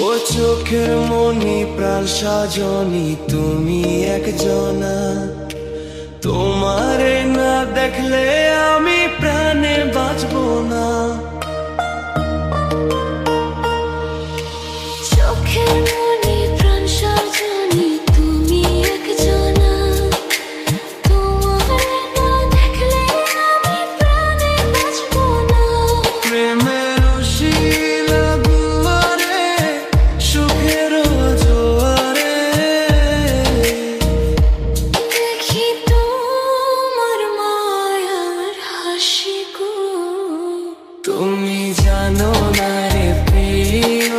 ও চোখের মনি প্রাণ সাজনি তুমি একজনা, তোমারে না দেখলে আমি প্রাণে বাঁচবো না। চোখের মনি প্রাণ সাজনি তুমি একজনা, তোমারে না দেখলে আমি প্রাণে বাঁচবো না। প্রেমের শিলা দুয়ারে সুখের জোয়ারে দেখি তোমার মায়ার হাসি গো। তুমি জানো না রে প্রিয়,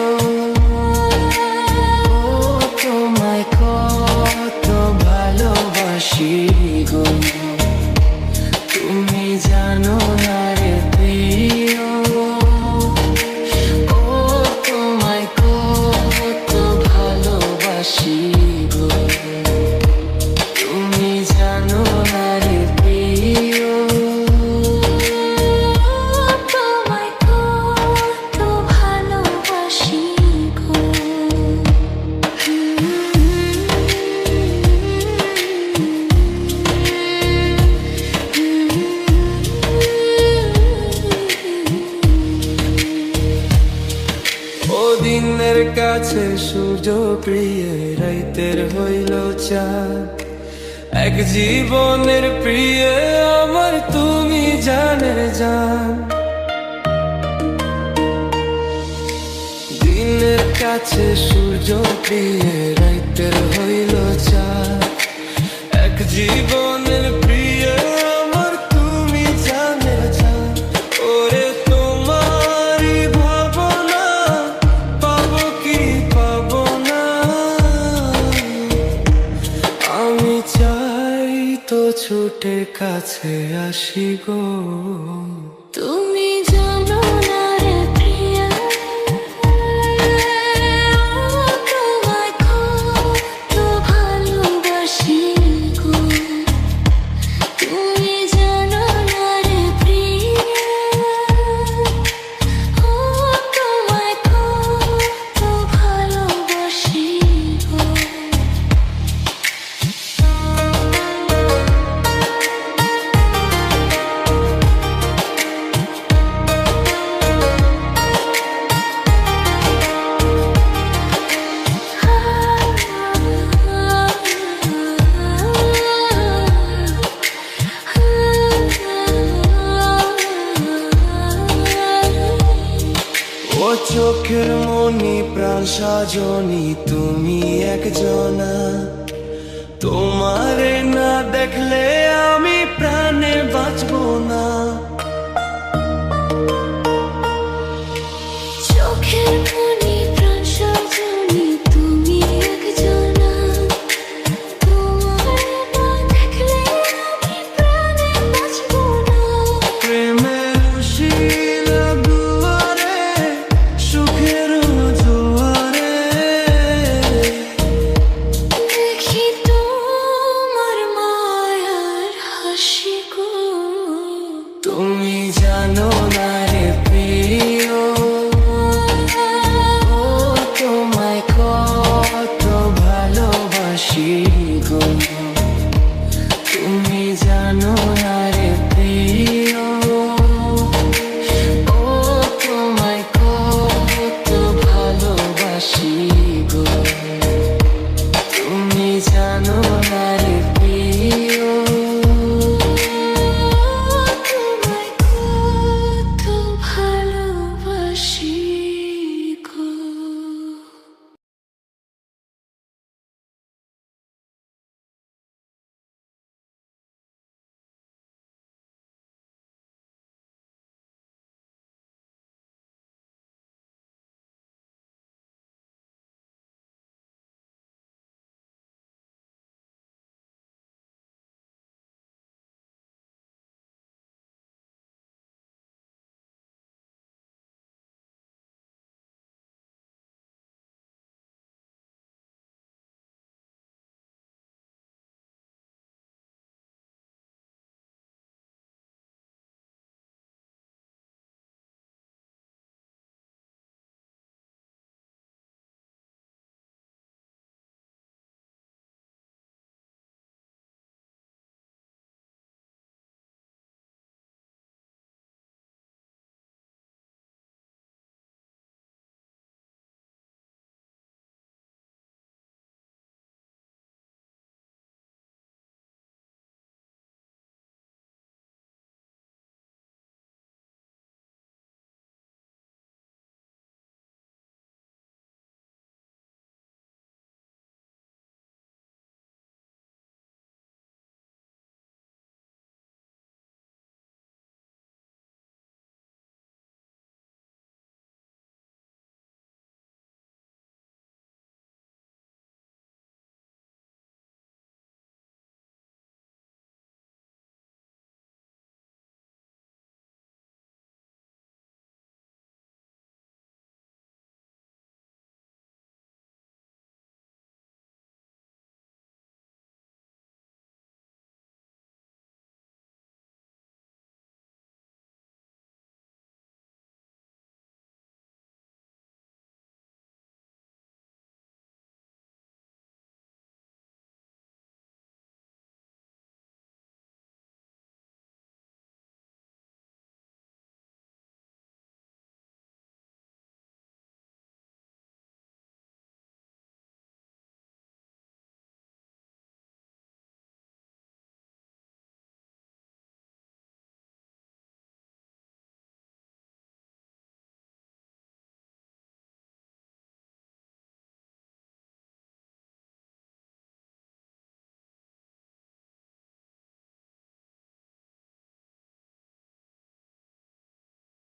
তোমায় কত ভালোবাসি গো। তুমি জানো না রে প্রিয়, ও তোমায় কত ভালোবাসি গো। তুমি জানো না রে প্রিয়, তোমায় কত ভালোবাসি গো। ও দিনের কাছে সূর্য প্রিয়, রাইতের হইল চাঁদ। এক জীবনের প্রিয় আমার তুমি জানের জান। দিনের কাছে সূর্য প্রিয়, রাইতের হইল চাঁদ। এক জীবনের প্রিয় আমার তুমি জানের জান। ওরে তোমারই ভাবনা পাবো কি পাবো না, আমি চাই তো ছুটে কাছে আসি গো। তুমি জানো না রে প্রিয়া, তোমায় কত ভালোবাসি গো। তুমি জানো না রে প্রিয়া, তোমায় কত ভালোবাসি গো। ও চোখের মনি প্রাণ সাজনি তুমি একজনা, তোমারে না দেখলে আমি প্রাণে বাঁচবো না।